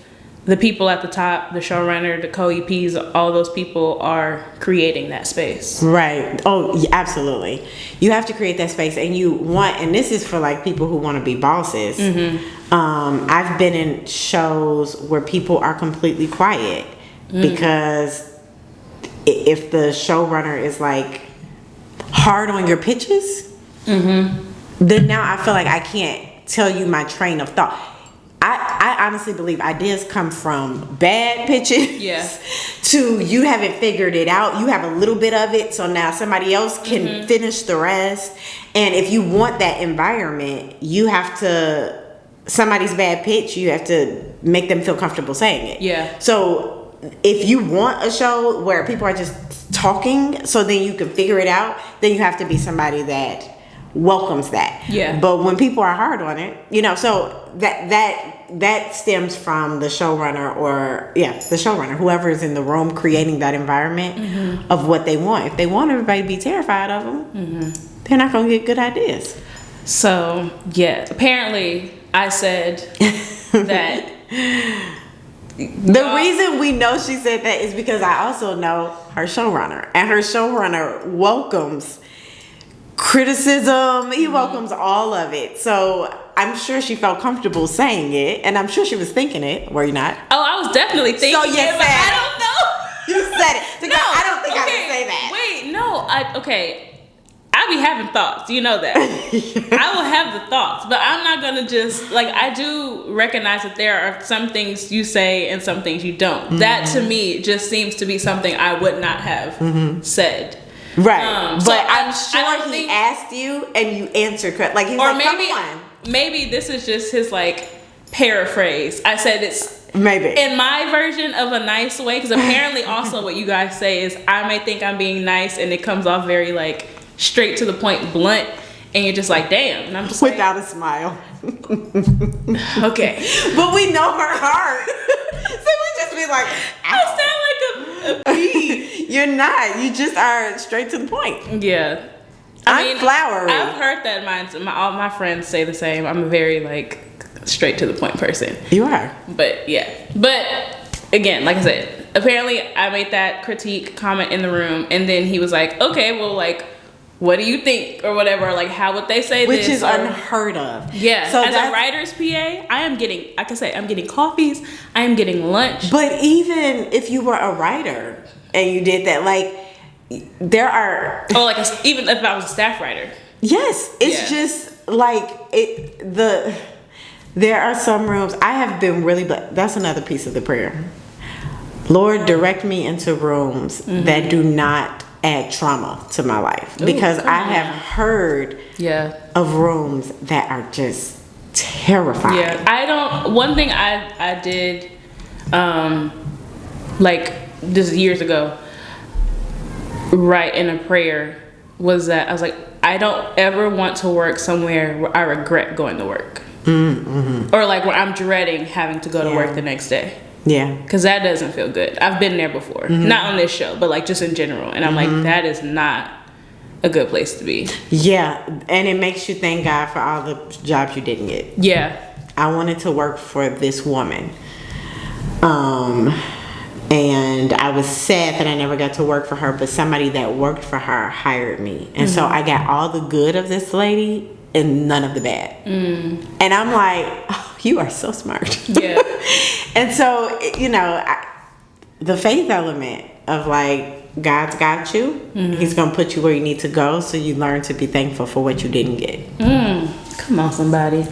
the people at the top, the showrunner, the co-EPs, all those people are creating that space. Right. Oh, absolutely. You have to create that space, and and this is for like people who want to be bosses. I've been in shows where people are completely quiet because if the showrunner is like hard on your pitches, then now I feel like I can't tell you my train of thought. I honestly believe ideas come from bad pitches to you haven't figured it out. You have a little bit of it, so now somebody else can finish the rest. And if you want that environment, you have to, somebody's bad pitch, you have to make them feel comfortable saying it. Yeah. So if you want a show where people are just talking so then you can figure it out, then you have to be somebody that welcomes that. Yeah. But when people are hard on it, you know, so that stems from the showrunner the showrunner, whoever is in the room creating that environment of what they want. If they want everybody to be terrified of them, they're not going to get good ideas. So, yeah, apparently I said that. The reason we know she said that is because I also know her showrunner, and her showrunner welcomes criticism. He welcomes all of it. So I'm sure she felt comfortable saying it, and I'm sure she was thinking it. Were you not? Oh, I was definitely thinking it, but I don't know. You said it. No, I don't think I would say that. Wait, no. I be having thoughts, you know that. I will have the thoughts, but I'm not gonna just I do recognize that there are some things you say and some things you don't. That to me just seems to be something I would not have said. Right, but I'm sure he asked you and you answered correct. Like he's or like, maybe, come on. Maybe this is just his paraphrase. I said it's maybe in my version of a nice way, because apparently also what you guys say is I may think I'm being nice and it comes off very straight to the point, blunt, and you're just like, damn. And I'm just without a smile. Okay, but we know her heart, so we just be like, I sound like a You're not. You just are straight to the point. Yeah. I'm flowery. I've heard that all my friends say the same. I'm a very like straight to the point person. You are. But yeah. But again, like I said, apparently I made that critique comment in the room, and then he was like, okay, well, like, what do you think or whatever? Like, how would they say Which this? Which is unheard of. Yeah. So as a writer's PA, I am getting, like I said, I'm getting coffees. I am getting lunch. But even if you were a writer and you did that, like, there are... Oh, like, even if I was a staff writer. Yes. It's just, like, there are some rooms... I have been really... That's another piece of the prayer. Lord, direct me into rooms that do not add trauma to my life. Because I have heard of rooms that are just terrifying. Yeah, one thing I did, like just years ago, write in a prayer was that I was like, I don't ever want to work somewhere where I regret going to work. Or like where I'm dreading having to go to work the next day. Yeah. Because that doesn't feel good. I've been there before. Not on this show, but like just in general. And I'm like, that is not a good place to be. Yeah. And it makes you thank God for all the jobs you didn't get. Yeah. I wanted to work for this woman. And I was sad that I never got to work for her, but somebody that worked for her hired me. And so I got all the good of this lady and none of the bad. And I'm like, oh, you are so smart. Yeah. And so, you know, the faith element of like, God's got you. He's going to put you where you need to go. So you learn to be thankful for what you didn't get. Come on, somebody.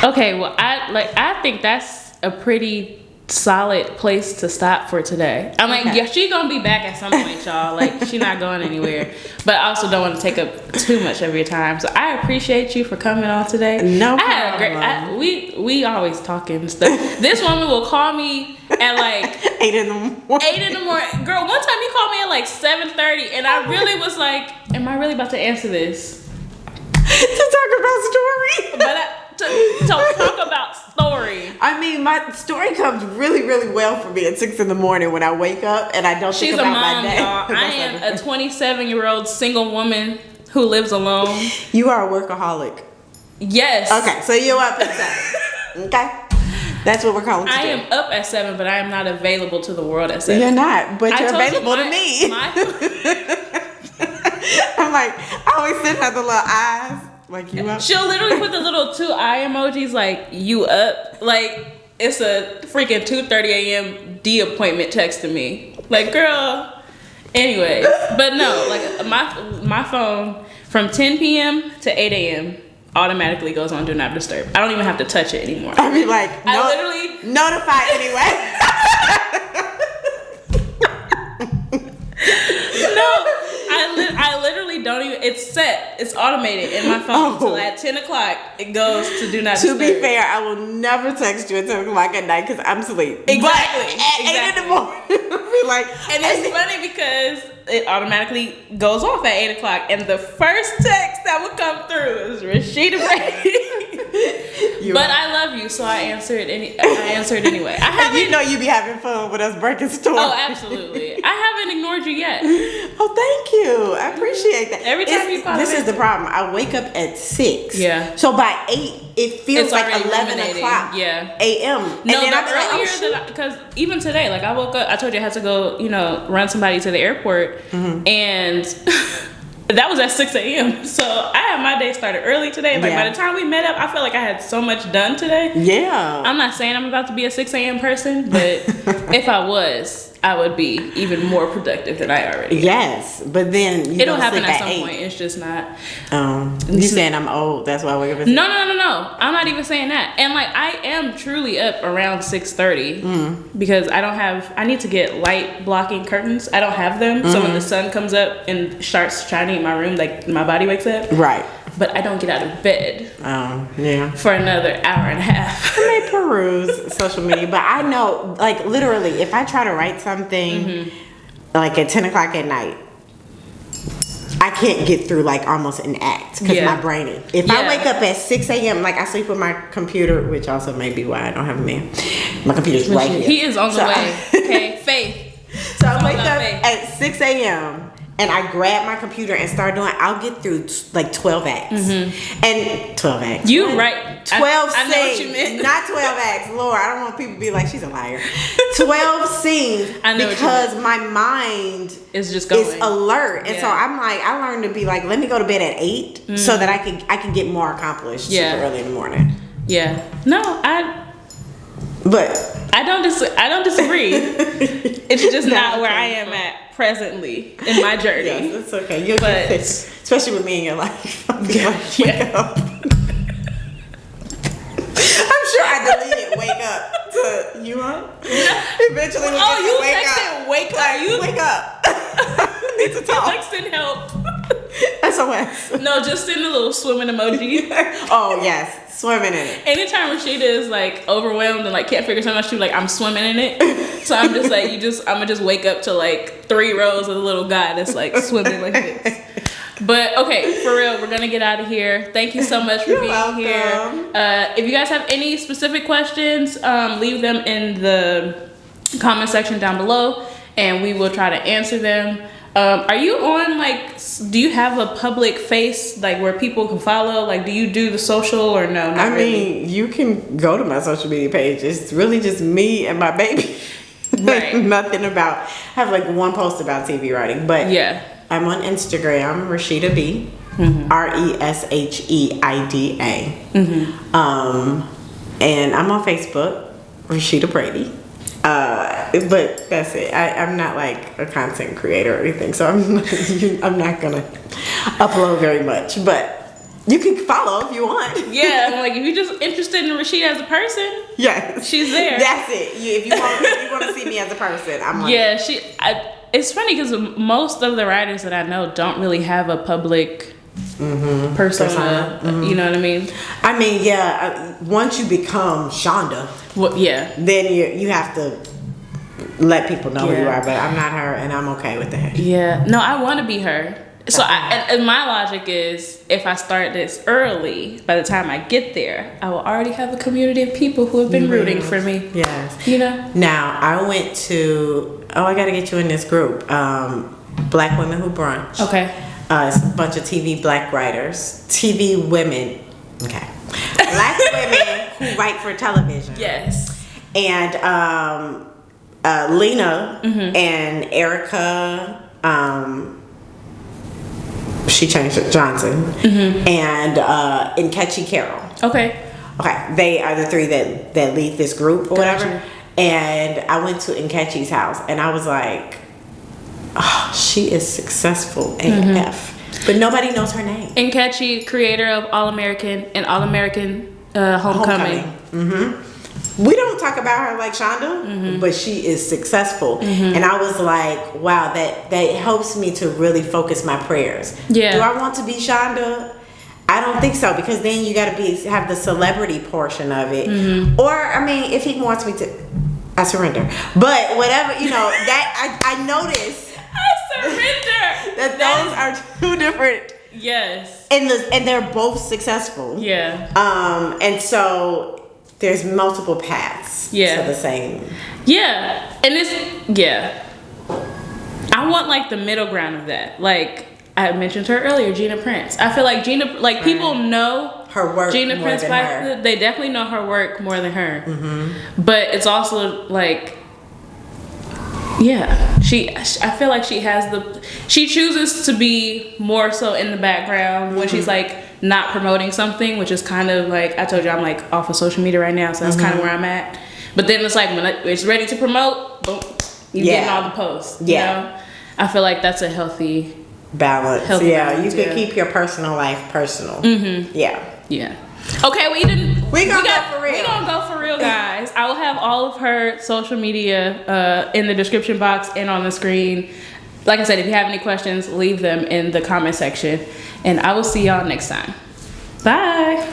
Okay. Well, I think that's a pretty solid place to stop for today. I'm like, yeah, she gonna be back at some point, y'all. Like, she not going anywhere. But I also don't want to take up too much of your time. So I appreciate you for coming on today. No problem. We always talking stuff. This woman will call me at like 8 in the morning. Girl, one time you called me at like 7:30, and I really was like, am I really about to answer this? To talk about story. To talk about story. I mean, my story comes really, really well for me at 6 in the morning when I wake up and I don't think about my day. Y'all. I am a 27-year-old single woman who lives alone. You are a workaholic. Yes. Okay, so you're up at 7. Okay. That's what we're calling today. I am up at 7, but I am not available to the world at 7. You're not, but you're available to me. I'm like, I always send her the little eyes. Like, you up? She'll literally put the little 2 eye emojis like, you up? Like, it's a freaking 2:30 a.m. D appointment text to me. Like, girl. Anyways. But no, like, my phone from 10 p.m. to 8 a.m. automatically goes on Do Not Disturb. I don't even have to touch it anymore. I mean, like, I literally notify anyway. No. I literally don't even. It's set. It's automated in my phone. So at 10 o'clock, it goes to Do Not Disturb. To be fair, I will never text you at 10 o'clock at night because I'm asleep. Exactly. But at 8 in the morning, I'll be like. And it's funny because it automatically goes off at 8 o'clock, and the first text that would come through is Resheida Brady. But I love you, so I answered anyway. You know you be having fun with us breaking stories. Oh, absolutely. I haven't ignored you yet. Oh, thank you. I appreciate that. Every time you call this is the problem. I wake up at 6. Yeah. So by 8, it feels like 11 o'clock. Yeah. A.m. And then I'm like, because even today, like I woke up, I told you I had to go, run somebody to the airport, and that was at 6 a.m. So I had my day started early today. Like by the time we met up, I felt like I had so much done today. Yeah. I'm not saying I'm about to be a 6 a.m. person, but if I was, I would be even more productive than I already am. Yes, but then it'll happen at some point. It's just not. You saying I'm old? That's why I wake up at 6? No. I'm not even saying that. And like I am truly up around 6:30 because I need to get light blocking curtains. I don't have them, so when the sun comes up and starts shining in my room, like my body wakes up. Right. But I don't get out of bed. For another hour and a half. I may peruse social media, but I know, like literally, if I try to write something like at 10 o'clock at night, I can't get through like almost an act because my brain is. If I wake up at 6 a.m., like I sleep with my computer, which also may be why I don't have a man. My computer's right here. He is on the way. Okay, Faith. So I wake up at 6 a.m. and I grab my computer and start doing. I'll get through like 12 acts and 12 acts. You right? 12 I know what you meant. Not 12 acts. Lord, I don't want people to be like she's a liar. 12 scenes. I know because my mind is just going. Is alert, and so I'm like, I learned to be like, let me go to bed at 8 so that I can get more accomplished super early in the morning. Yeah. No, But I don't disagree. It's just not where I am at presently in my journey. Yes, it's okay. You'll get fixed, especially with me in your life. Wake up. I'm sure I deleted wake up to you up. Eventually, you texted wake up. Wake up. Need to talk. Like send help. SOS. No, just send a little swimming emoji. Oh yes. Swimming in it. Anytime Resheida is like overwhelmed and like can't figure something out, she's like, I'm swimming in it. So I'm just like, I'ma just wake up to like 3 rows of the little guy that's like swimming like this. But okay, for real, we're gonna get out of here. Thank you so much for being here. If you guys have any specific questions, leave them in the comment section down below and we will try to answer them. Are you on do you have a public face like where people can follow? Like, do you do the social or no? I mean, you can go to my social media page. It's really just me and my baby. Right. Nothing about. I have like one post about TV writing, but I'm on Instagram, Resheida B, RESHEIDA, and I'm on Facebook, Resheida Brady. But that's it. I'm not like a content creator or anything, so I'm not gonna upload very much. But you can follow if you want. Yeah, like if you're just interested in Resheida as a person, she's there. That's it. If you want to see me as a person, I'm like, it's funny because most of the writers that I know don't really have a public persona. You know what I mean? I mean, once you become Shonda, then you have to let people know who you are. But I'm not her, and I'm okay with that. Yeah, no, I want to be her. So and my logic is, if I start this early, by the time I get there, I will already have a community of people who have been rooting for me. Yes, you know. Now I went to. I got to get you in this group. Black Women Who Brunch. Okay. It's a bunch of TV black writers, TV women. Okay. Black women who write for television. Yes. And Lena and Erica. She changed it, Johnson, and Nkechi Carroll. Okay. They are the 3 that lead this group or whatever. And I went to Nkechi's house, and I was like, oh, she is successful AF, but nobody knows her name. Nkechi, creator of All American and All American Homecoming. We don't talk about her like Shonda, but she is successful. And I was like, wow, that helps me to really focus my prayers. Yeah. Do I want to be Shonda? I don't think so, because then you got to have the celebrity portion of it. Or, I mean, if he wants me to, I surrender. But whatever, that I noticed. I surrender. That those are 2 different. Yes. And they're both successful. Yeah. And so there's multiple paths to the same. Yeah. And I want like the middle ground of that. Like I mentioned her earlier, Gina Prince. I feel like people know her work. Gina Prince, they definitely know her work more than her. But it's also like, I feel like she chooses to be more so in the background when she's like not promoting something, which is kind of like, I told you I'm like off of social media right now, so that's kind of where I'm at. But then it's like when it's ready to promote, boom, you're getting all the posts. You know? I feel like that's a healthy balance. You could keep your personal life personal. Yeah. Okay, we gonna go for real. We gonna go for real, guys. I will have all of her social media in the description box and on the screen. Like I said, if you have any questions, leave them in the comment section, and I will see y'all next time. Bye.